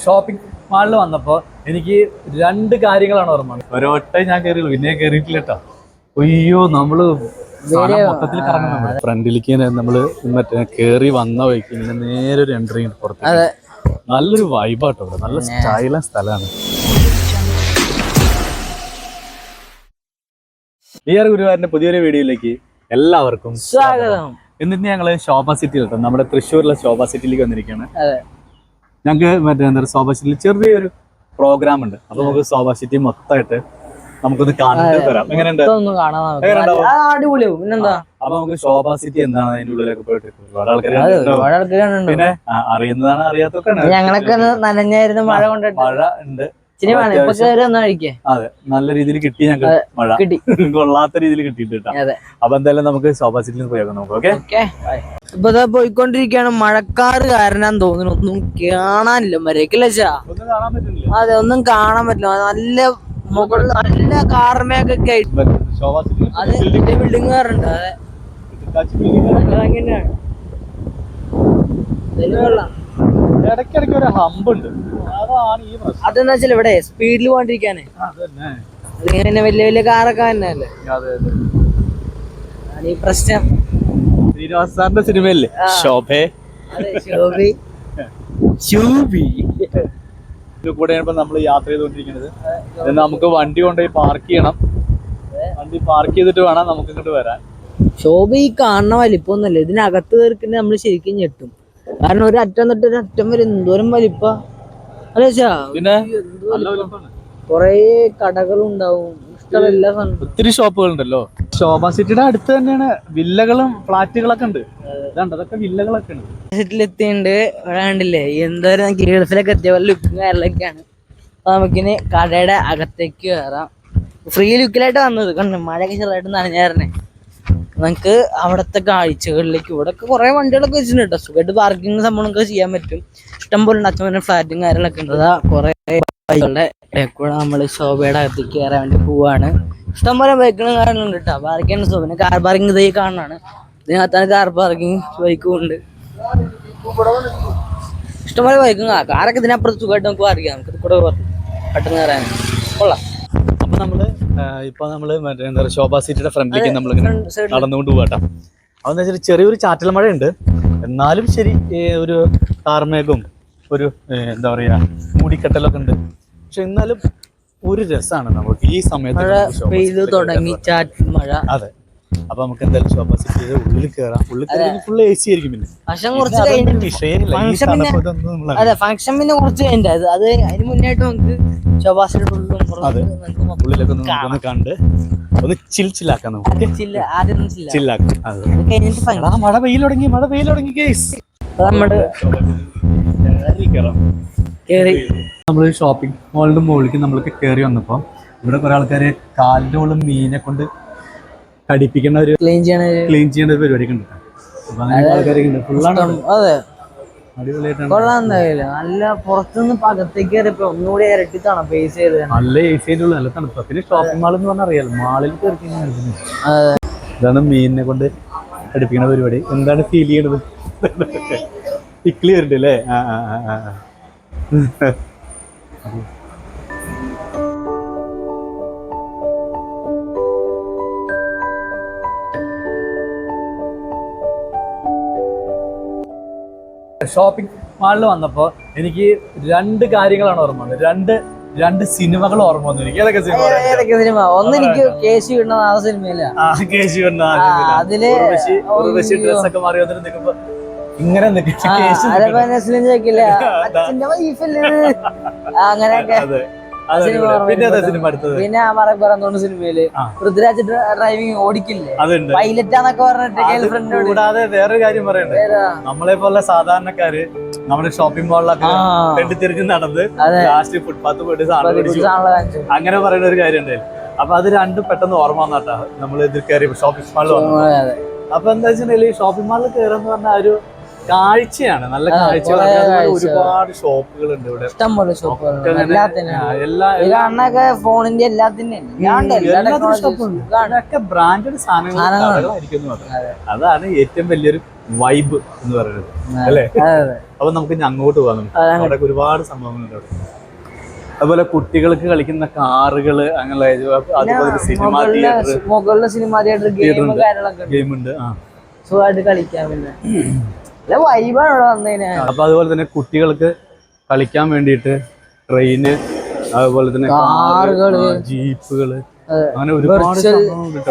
Shopping മാളിൽ വന്നപ്പോൾ എനിക്ക് രണ്ട് കാര്യങ്ങളാണ് ഓർമ്മ. ഒരൊറ്റ ഞാൻ കയറിയുള്ളൂ, പിന്നെ കയറിയിട്ടില്ല കേട്ടോ. അയ്യോ, നമ്മള് മൊത്തത്തിൽ കറങ്ങുന്നുണ്ട്. ഫ്രണ്ടിലേക്ക് നമ്മള് മറ്റേ കയറി വന്ന വഴിക്ക് ഇങ്ങനെ നേരെ ഒരു എൻട്രി പുറത്ത്. നല്ലൊരു വൈബാട്ടോ ഇവിടെ, നല്ല സ്റ്റൈല സ്ഥലമാണ്. ഗുരുവായൂരിന്റെ പുതിയൊരു വീഡിയോയിലേക്ക് എല്ലാവർക്കും സ്വാഗതം. എന്നിട്ട് ഞങ്ങള് ശോഭ സിറ്റിയിൽ കേട്ടോ, നമ്മുടെ തൃശ്ശൂരിലെ ശോഭ സിറ്റിയിലേക്ക് വന്നിരിക്കുകയാണ്. ഞങ്ങൾക്ക് മറ്റേ എന്താ ശോഭ സിറ്റിയിൽ ചെറിയൊരു പ്രോഗ്രാം ഉണ്ട്. അപ്പൊ നമുക്ക് ശോഭ സിറ്റി മൊത്തമായിട്ട് നമുക്കൊന്ന് കണ്ടു തരാം. എങ്ങനെയുണ്ട്? അപ്പൊ നമുക്ക് ശോഭ സിറ്റി എന്താണ് അതിന്റെ ഉള്ളിലൊക്കെ പോയിട്ട് ഒരുപാട് ആൾക്കാർ പിന്നെ അറിയുന്നതാണ്, അറിയാത്തൊക്കെ ഞങ്ങളൊക്കെ നനഞ്ഞായിരുന്നു മഴ കൊണ്ടിട്ട്. മഴ ഉണ്ട്, അതെ, നല്ല രീതിയിൽ കിട്ടി. ഞങ്ങൾക്ക് മഴ കൊള്ളാത്ത രീതിയിൽ കിട്ടിയിട്ടാ. അപ്പൊ എന്തായാലും നമുക്ക് ശോഭ സിറ്റിയിൽ പോയേക്കാം നമുക്ക്. ഓക്കെ, ഇപ്പൊ പോയിക്കൊണ്ടിരിക്കുകയാണ്. മഴക്കാറ് കാരണം തോന്നുന്നു ഒന്നും കാണാനില്ല. മരക്കില്ലച്ചാ അതെ, ഒന്നും കാണാൻ പറ്റില്ല. നല്ല മുകളിൽ നല്ല കാർമേഘൊക്കെ ആയിട്ട് ബിൽഡിംഗ് കാറുണ്ട്. ഇടയ്ക്കിടയ്ക്ക് ഒരു ഹമ്പുണ്ട്. അതാണ് ഈ പ്രശ്നം. അതെന്താ വെച്ചാൽ ഇവിടെ സ്പീഡിൽ പോകാണ്ടിരിക്കാനേ. അതിങ്ങനെ വലിയ വലിയ കാറൊക്കെ തന്നെയല്ലേ ഈ പ്രശ്നം. ശ്രീനിവാസ സാറിന്റെ സിനിമയല്ലേ ശോഭേ? കൂടെയാണ് നമ്മൾ യാത്ര ചെയ്തുകൊണ്ടിരിക്കുന്നത്. നമുക്ക് വണ്ടി കൊണ്ടുപോയി പാർക്ക് ചെയ്യണം. വണ്ടി പാർക്ക് ചെയ്തിട്ട് വേണം നമുക്ക് ഇങ്ങോട്ട് വരാൻ. ശോഭ ഈ കാണുന്ന വലിപ്പൊന്നുമല്ല. ഇതിനകത്ത് കയറിക്കുന്ന നമ്മൾ ശരിക്കും ഞെട്ടും. കാരണം ഒരു അറ്റം തൊട്ട് ഒരു അറ്റം വരെ എന്തോരം വലിപ്പ അല്ലേച്ചാ. പിന്നെ കൊറേ കടകളുണ്ടാവും, ഇഷ്ടമല്ല ഒത്തിരി ഷോപ്പുകളുണ്ടല്ലോ. ശോഭ സിറ്റിയുടെ അടുത്ത് തന്നെയാണ് വില്ലകളും ഫ്ലാറ്റുകളൊക്കെ ഉണ്ട്. അതൊക്കെ വില്ലകളൊക്കെ ഉണ്ട്. സിറ്റിലെത്തിണ്ട്. ഇവിടെ കണ്ടില്ലേ എന്തോരം ഗൾഫിലൊക്കെ എത്തിയ പോലെ ലുക്കും കാര്യങ്ങളൊക്കെയാണ്. അപ്പൊ നമുക്കിനി കടയുടെ അകത്തേക്ക് കയറാം. ഫ്രീ ലുക്കിലായിട്ട് വന്നത് കണ്ടു. മഴയൊക്കെ ചെറുതായിട്ട് നനഞ്ഞായിരുന്നേ. നമുക്ക് അവിടുത്തെ കാഴ്ചകളിലേക്ക്. ഇവിടെ ഒക്കെ കുറെ വണ്ടികളൊക്കെ വെച്ചിട്ടുണ്ട് കേട്ടോ. സുഖമായിട്ട് പാർക്കിംഗ് സംഭവങ്ങളൊക്കെ ചെയ്യാൻ പറ്റും. ഇഷ്ടം പോലെ ഉണ്ട്. അച്ഛൻ ഫ്ലാറ്റും കാര്യങ്ങളൊക്കെ ഉണ്ട്. അതാ കുറെ ബൈക്കുകളുടെ കൂടെ നമ്മള് ശോഭയുടെ അകത്തേക്ക് കയറാൻ വേണ്ടി പോവാണ്. ഇഷ്ടംപോലെ ബൈക്കുകളും കാര്യങ്ങളുണ്ട് കേട്ടോ. പാർക്കിംഗ് സുഖം. പിന്നെ കാർ പാർക്കിംഗ് ഇതേ കാണാണ്. ഇതിനകത്താണ് കാർ പാർക്കിംഗ്. ബൈക്കും ഉണ്ട്, ഇഷ്ടംപോലെ ബൈക്കും. കാറൊക്കെ ഇതിനപ്പുറത്ത് സുഖമായിട്ട് നമുക്ക് പാർക്ക് ചെയ്യാം. നമുക്ക് കൂടെ പെട്ടെന്ന് കയറാൻ കൊള്ളാം. അപ്പൊ നമ്മള് മറ്റേ എന്താ പറയുക ശോഭ സിറ്റിയുടെ ഫ്രണ്ടിലേക്ക് നമ്മളിങ്ങനെ നടന്നുകൊണ്ട് പോകട്ടോ. അതെന്ന് വെച്ചാൽ ചെറിയൊരു ചാറ്റൽ മഴയുണ്ട്. എന്നാലും ശരി, ഒരു കാർമേഘവും ഒരു എന്താ പറയാ മൂടിക്കെട്ടലൊക്കെ ഉണ്ട്. പക്ഷെ എന്നാലും ഒരു രസമാണ് നമുക്ക് ഈ സമയത്ത് തുടങ്ങി ചാറ്റൽ മഴ. അതെ. അപ്പൊ നമുക്ക് എന്തായാലും ശോഭ സിറ്റിയുടെ ഉള്ളിൽ കയറാം. ഉള്ളിൽ കയറി ഫുള്ള് AC ആയിരിക്കും. പിന്നെ ഫംഗ്ഷൻ പിന്നെ കുറച്ച് കഴിഞ്ഞിട്ട് അത് അതിന് മുന്നായിട്ട് നമുക്ക് ശോഭ സിറ്റിയുടെ ഉള്ളിലൊക്കെ ഒന്ന് കണ്ട് ഒന്ന് ചില്ലാക്കാം. നമുക്ക് ചില്ലാക്കാം. മഴ പെയ്യൽ തുടങ്ങി ഗൈസ്. നമ്മള് ഷോപ്പിംഗ് മാളിന്റെ മുകളിലേക്ക് നമ്മൾക്ക് കയറി വന്നപ്പോ ഇവിടെ കുറെ ആൾക്കാര് കാലിന്റെ മുകളിൽ മീനെ കൊണ്ട് കടിപ്പിക്കുന്ന ഒരു ക്ലീൻ ചെയ്യേണ്ട ഒരു പരിപാടി ഉണ്ട്. അപ്പൊ അങ്ങനെ ആൾക്കാരൊക്കെ ഉണ്ട്. ഫുള്ളാണ്. നല്ല പുറത്തുനിന്ന് അകത്തേക്ക് കയറിയപ്പോ ഒന്നുകൂടി ഇരട്ടി തണുപ്പ്. നല്ല AC ഉള്ള നല്ല തണുപ്പ്. പിന്നെ ഷോപ്പിംഗ് മാൾ എന്ന് പറഞ്ഞാൽ അറിയാലോ, മാളിൽ കയറി ഇതാണ് മീനിനെ കൊണ്ട് കടിപ്പിക്കുന്ന പരിപാടി. എന്താണ് ഫീൽ ചെയ്യണത്? ഇക്ലി വരുന്നുണ്ട് അല്ലേ? ഷോപ്പിംഗ് മാളിൽ വന്നപ്പോൾ എനിക്ക് രണ്ട് കാര്യങ്ങളാണ് ഓർമ്മ വന്നത്. രണ്ട് സിനിമകൾ ഓർമ്മ വന്നു എനിക്ക്. ഏതൊക്കെ സിനിമ? ഒന്ന് എനിക്ക് കേശി വിടുന്ന ആ സിനിമയില്ല, ഡ്രസ്സൊക്കെ മാറി വന്നിട്ട് നിൽക്കുമ്പോ ഇങ്ങനെ അങ്ങനെയൊക്കെ. പിന്നെ സിനിമയില് പൃഥ്വിരാജ് ഡ്രൈവിംഗ് ഓടിക്കില്ലേ, പൈലറ്റാന്നൊക്കെ പറഞ്ഞിട്ട്. കൂടാതെ വേറൊരു കാര്യം പറയണ്ടേ, നമ്മളെ പോലെ സാധാരണക്കാര് നമ്മുടെ ഷോപ്പിംഗ് മാളിലൊക്കെ തെണ്ടിത്തിരിഞ്ഞ് നടന്ന് ലാസ്റ്റ് ഫുട്പാത്ത് പോയിട്ട് സാധനം അങ്ങനെ പറയുന്ന ഒരു കാര്യം ഉണ്ടായിരുന്നു. അപ്പൊ അത് രണ്ടും പെട്ടെന്ന് ഓർമ്മ വന്നാട്ടാ നമ്മൾ ഇതിൽ കയറി ഷോപ്പിംഗ് മാളിൽ വന്നത്. അപ്പൊ എന്താ വെച്ചിട്ടുണ്ടെങ്കിൽ ഷോപ്പിംഗ് മാളിൽ കയറുന്ന പറഞ്ഞ ഒരു കാഴ്ചയാണ്, നല്ല കാഴ്ചകൾ. ഒരുപാട് ഷോപ്പുകളുണ്ട് ഇവിടെ, ഇഷ്ടംപോലെ ഷോപ്പുകളുണ്ട്. ഫോണിന്റെ എല്ലാത്തിനും ബ്രാൻഡഡ് സാധനങ്ങളായിരിക്കും. അതാണ് ഏറ്റവും വലിയൊരു വൈബ് എന്ന് പറയുന്നത് അല്ലേ? അപ്പൊ നമുക്ക് ഇനി അങ്ങോട്ട് പോകാം. അവിടെ ഒരുപാട് സംഭവങ്ങളുണ്ട് അവിടെ. അതുപോലെ കുട്ടികൾക്ക് കളിക്കുന്ന കാറുകള് അങ്ങനെ, അതുപോലെ സിനിമാ തിയേറ്റർ, മുകളിലെ സിനിമാ തിയേറ്റർ, ഗെയിം ഉണ്ട്. സുഖമായിട്ട് കളിക്കാൻ വൈബാണ് അവിടെ വന്നതിന്. അപ്പൊ അതുപോലെ തന്നെ കുട്ടികൾക്ക് കളിക്കാൻ വേണ്ടിയിട്ട് ട്രെയിന്, അതുപോലെ തന്നെ കാറുകള്, ജീപ്പുകള്, അങ്ങനെ ഒരുപാട്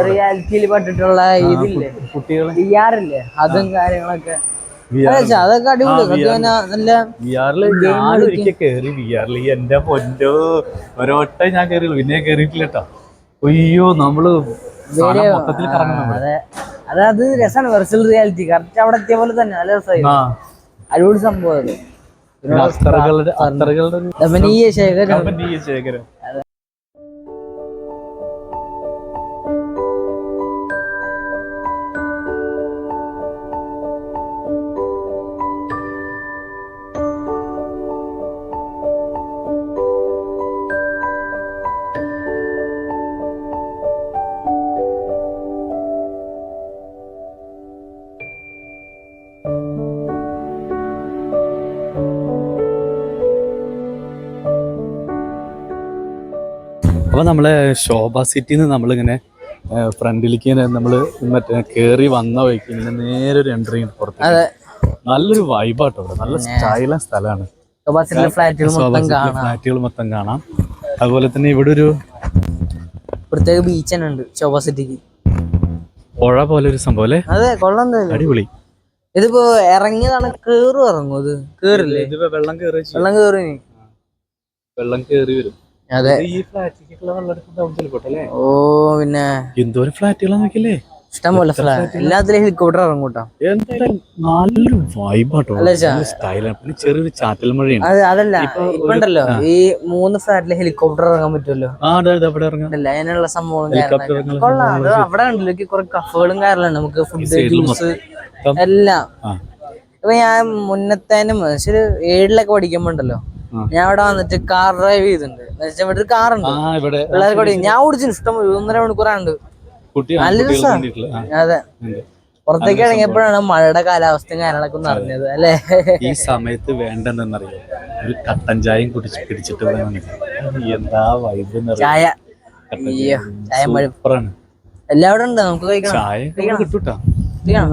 റിയാലിറ്റിയിൽ പെട്ടിട്ടുള്ള ഇതില്ലേ കുട്ടികൾ വിആറില്ലേ, അതും കാര്യങ്ങളൊക്കെ അതൊക്കെ അടിപൊളി. ഞാനൊരിക്കൽ കേറി വിആറിൽ, എന്റെ പൊന്നോ ഒരൊട്ടം ഞാൻ കേറിയുള്ളൂ, പിന്നെ കേറിയിട്ടില്ല കേട്ടോ. അയ്യോ നമ്മള് മൊത്തത്തിൽ കറങ്ങണം. അത് രസമാണ്, വെർച്വൽ റിയാലിറ്റി. കറക്റ്റ് അവിടെ എത്തിയ പോലെ തന്നെ നല്ല രസമായിരുന്നു, അടിപൊളി സംഭവം അത്. ശേഖരം അപ്പൊ നമ്മളെ ശോഭ സിറ്റിന്ന് നമ്മളിങ്ങനെ ഫ്രണ്ടിലേക്ക് നമ്മള് മറ്റേ കേറി വന്ന വഴിക്ക് ഇങ്ങനെ നേരെ ഒരു എൻട്രി പുറത്ത്. നല്ലൊരു വൈബാട്ടോ, നല്ല സ്റ്റൈല സ്ഥലമാണ്. ഫ്ലാറ്റുകൾ മൊത്തം കാണാം. അതുപോലെ തന്നെ ഇവിടെ ഒരു പ്രത്യേക ബീച്ച് തന്നെ ഉണ്ട് ശോഭ സിറ്റിക്ക്, പുഴ പോലെ ഒരു സംഭവം അല്ലേ? അതെ, കൊള്ളാം, അടിപൊളി. ഇതിപ്പോ ഇറങ്ങിയതാണ്, ഇറങ്ങും ഇത് കേറില്ലേ? വെള്ളം കേറി വരും. അതെ, ഈ ഫ്ലാറ്റിലേക്കുള്ള വെള്ളം. ഓ പിന്നെ എന്തോരം ഫ്ലാറ്റുകളാ നോക്കില്ലേ, ഇഷ്ടംപോലെ ഫ്ലാറ്റ്. എല്ലാത്തിലും ഹെലികോപ്റ്റർ ഇറങ്ങൂട്ടോ. നല്ലൊരു വൈബാട്ടോ, സ്റ്റൈലാണ്. ചെറിയൊരു ചാറ്റൽ മഴയാണ്. അതല്ല, ഇപ്പൊ ഉണ്ടല്ലോ ഈ 3 ഫ്ലാറ്റില് ഹെലികോപ്റ്റർ ഇറങ്ങാൻ പറ്റുമല്ലോ. അതിനുള്ള സംഭവം കൊള്ളാം. അവിടെ ഉണ്ടല്ലോ കുറെ കഫകളും കാര്യങ്ങളും, നമുക്ക് ഫുഡ്, ജ്യൂസ് എല്ലാം. ഇപ്പൊ ഞാൻ മുന്നത്തേനും 7-ലൊക്കെ പഠിക്കുമ്പോ ഉണ്ടല്ലോ, ഞാൻ ഇവിടെ വന്നിട്ട് കാർ ഡ്രൈവ് ചെയ്തിട്ടുണ്ട്. ഇവിടെ ഒരു കാറുണ്ട്, പിള്ളേർക്ക് കൂടി ഞാൻ ഓടിച്ചു. ഇഷ്ടം 1.5 മണിക്കൂറാണ്ട്. നല്ല രസമാണ്. അതെ, പുറത്തേക്ക് ഇറങ്ങിയപ്പോഴാണ് മഴയുടെ കാലാവസ്ഥയും കാര്യങ്ങളൊക്കെ ഒന്ന് അറിഞ്ഞത് അല്ലേ? ഈ സമയത്ത് വേണ്ടെന്നറിയാം, ഒരു കട്ടൻ ചായയും പിടിച്ചിട്ട് എന്താ വൈബ്. ചായ, സൂപ്പറാണ്. എല്ലാം അവിടെ ഉണ്ട്, നമുക്ക് കഴിക്കണം. ചായ കിട്ടൂട്ടാ.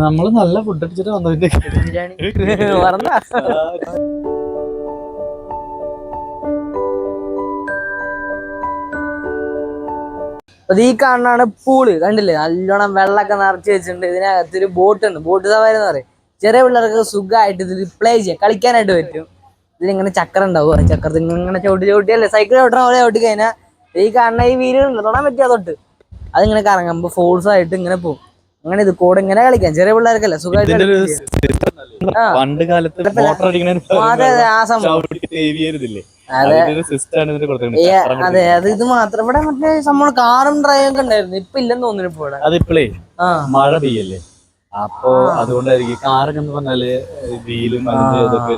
നമ്മള് നല്ല ഫുഡ് അടിച്ചിട്ട് വന്നതിന്റെ ഈ കാണാണ് പൂള്, കണ്ടില്ലേ? നല്ലോണം വെള്ളമൊക്കെ നിറച്ച് വെച്ചിട്ടുണ്ട്. ഇതിനകത്തൊരു ബോട്ട് ഉണ്ട്, ബോട്ട് സവാരി എന്ന് പറയും. ചെറിയ പിള്ളേർക്ക് സുഖമായിട്ട് ഇതിൽ പ്ലേ ചെയ്യാം, കളിക്കാനായിട്ട് പറ്റും. ഇതിലിങ്ങനെ ചക്രം ഉണ്ടാവും, ചക്രത്തിൽ ഇങ്ങനെ ചവിട്ടിയല്ലേ സൈക്കിൾ ചവിട്ടണ പോലെ ചവിട്ടി കഴിഞ്ഞാൽ ഈ കാണുന്ന ഈ വീലുണ്ട്, തൊടാൻ പറ്റിയ തൊട്ട് അതിങ്ങനെ കറങ്ങുമ്പോ ഫോഴ്സ് ആയിട്ട് ഇങ്ങനെ പോകും. അങ്ങനെ ഇത് കൂടെ ഇങ്ങനെ കളിക്കാം, ചെറിയ പിള്ളേർക്കല്ലേ സുഖമായിട്ട്. പണ്ട് കാലത്ത് ആ സംഭവം, അതെ, അത് ഇത് മാത്രം. ഇവിടെ മറ്റേ സംഭവം കാറും ഡ്രൈവൊക്കെ ഉണ്ടായിരുന്നു, ഇപ്പൊ ഇല്ലെന്ന് തോന്നുന്നു. ഇപ്പൊ ഇവിടെ അതിപ്പോഴേ മഴ പെയ്യല്ലേ, അപ്പൊ അതുകൊണ്ടായിരിക്കും. കാറൊക്കെ എന്ന് പറഞ്ഞാല് വീലും ഇതൊക്കെ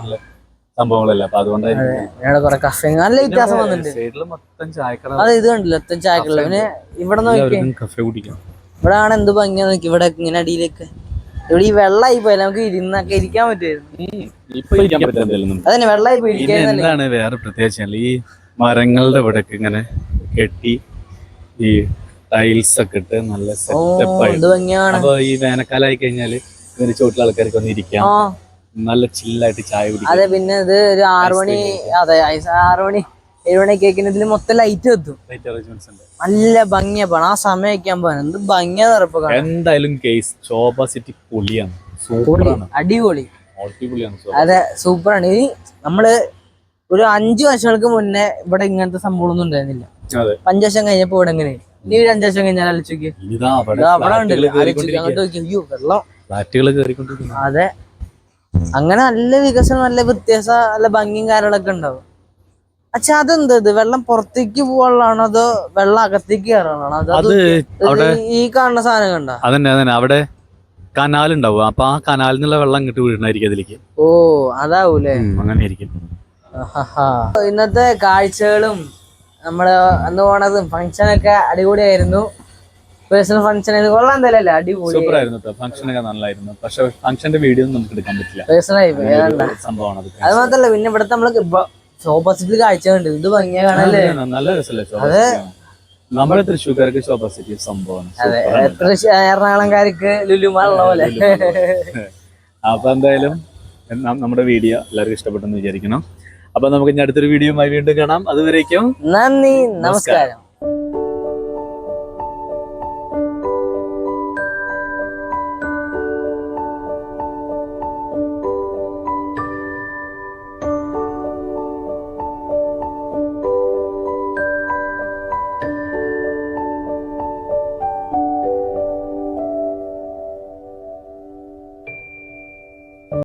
സംഭവങ്ങളല്ല, അപ്പൊ അതുകൊണ്ടായിരിക്കും കുറെ കഫേ നല്ല വ്യത്യാസം വന്നിട്ടുണ്ട്. മൊത്തം ചായക്കട. അതെ, ഇത് കണ്ടില്ല, മൊത്തം ചായക്കട. പിന്നെ ഇവിടെ നോക്കി, കഫേ കുടിക്കാം. ഇവിടെ ആണ് എന്ത് ഭംഗിയാ നോക്കി. ഇവിടെ ഇങ്ങനെ അടിയിലേക്ക് ഇവിടെ ഈ വെള്ളമായി പോയി, നമുക്ക് ഇരുന്നൊക്കെ ഇരിക്കാൻ പറ്റുമായിരുന്നു. അതന്നെ, വെള്ളമായി പോയി. എന്താണ് വേറെ പ്രത്യേകിച്ച് ഈ മരങ്ങളുടെ ഇവിടെ ഇങ്ങനെ കെട്ടി ഈ ടൈൽസ് ഒക്കെ ഇട്ട് നല്ല സെറ്റപ്പ് ആയിട്ട്. അപ്പൊ ഈ വേനൽക്കാലമായി കഴിഞ്ഞാല് ഇതിന്റെ ചോട്ടിൽ ആൾക്കാർക്ക് വന്ന് ഇരിക്കാം, നല്ല ചില്ലായിട്ട് ചായ കുടിക്കാം. അതെ, പിന്നെ ഇത് ഒരു 6 മണി, അതെ 6 മണി 7 മണി കേൾക്കുന്നതിൽ മൊത്തം ലൈറ്റ് എത്തും, നല്ല ഭംഗിയാ പോണം. ആ സമയമൊക്കെ ആകുമ്പോ എന്ത് ഭംഗിയാ നിറപ്പ്. എന്തായാലും കേസ് ശോഭ സിറ്റി പൊളിയാണ്, സൂപ്പറാണ്, അടിപൊളി. അതെ, സൂപ്പറാണ്. ഈ നമ്മള് ഒരു 5 വർഷങ്ങൾക്ക് മുന്നേ ഇവിടെ ഇങ്ങനത്തെ സംഭവമൊന്നും ഉണ്ടായിരുന്നില്ല. 5 വർഷം കഴിഞ്ഞപ്പോ ഇവിടെ എങ്ങനെ, ഇനി ഒരു 5 വർഷം കഴിഞ്ഞാൽ ആലോചിക്ക്, അവിടെ ഉണ്ട് അങ്ങോട്ട് നോക്കി, അയ്യോ വെള്ളം. അതെ, അങ്ങനെ നല്ല വികസനം, നല്ല വ്യത്യാസം, നല്ല ഭംഗിയും കാര്യങ്ങളൊക്കെ ഉണ്ടാവും. പക്ഷെ അതെന്തത്, വെള്ളം പുറത്തേക്ക് പോകാനുള്ളതാണോ അതോ വെള്ളം അകത്തേക്ക് കയറാനാണോ? അത് ഈ കാണുന്ന സാധനം കണ്ട അതന്നെ അവിടെ കനാലുണ്ടാവും, അപ്പൊ ആ കനാലിൽ നിന്നുള്ള വെള്ളം ഇങ്ങോട്ട് വീഴണായിരിക്കും അതിലേക്ക്. ഓ, അതാവൂലേ? അങ്ങനെ ആയിരിക്കും. ഇന്നത്തെ കാഴ്ചകളും നമ്മള് അന്ന് പോണതും ഫങ്ഷനൊക്കെ അടിപൊളിയായിരുന്നു. പേഴ്സണൽ ഫംഗ്ഷൻ കൊള്ളാൻ എന്തായാലും അടിപൊളി സൂപ്പർ ആയിരുന്നു കേട്ടോ. ഫംഗ്ഷൻ ഒക്കെ നല്ലായിരുന്നു. പക്ഷെ ഫംഗ്ഷന്റെ വീഡിയോ ഒന്നും നമുക്ക് എടുക്കാൻ പറ്റില്ല. പേഴ്സണൽ സംഭവമാണ് അത്. അത് മാത്രല്ല പിന്നെ ഇവിടുത്തെ നമ്മള് ഓപ്പോസിറ്റിൽ കാഴ്ച കണ്ട് ഇത് ഭംഗിയാ കാണല്ലേ. നല്ല രസമല്ലേ നമ്മുടെ തൃശ്ശൂർക്കാർക്ക് ഓപ്പോസിറ്റ് സംഭവമാണ്. എറണാകുളംകാർക്ക് ലുലുമാളുള്ള പോലെ. അപ്പൊ എന്തായാലും നമ്മുടെ വീഡിയോ എല്ലാവർക്കും ഇഷ്ടപ്പെട്ടെന്ന് വിചാരിക്കണം. അപ്പൊ നമുക്ക് ഇനി അടുത്തൊരു വീഡിയോയുമായി വീണ്ടും കാണാം. അതുവരേക്കും നന്ദി, നമസ്കാരം.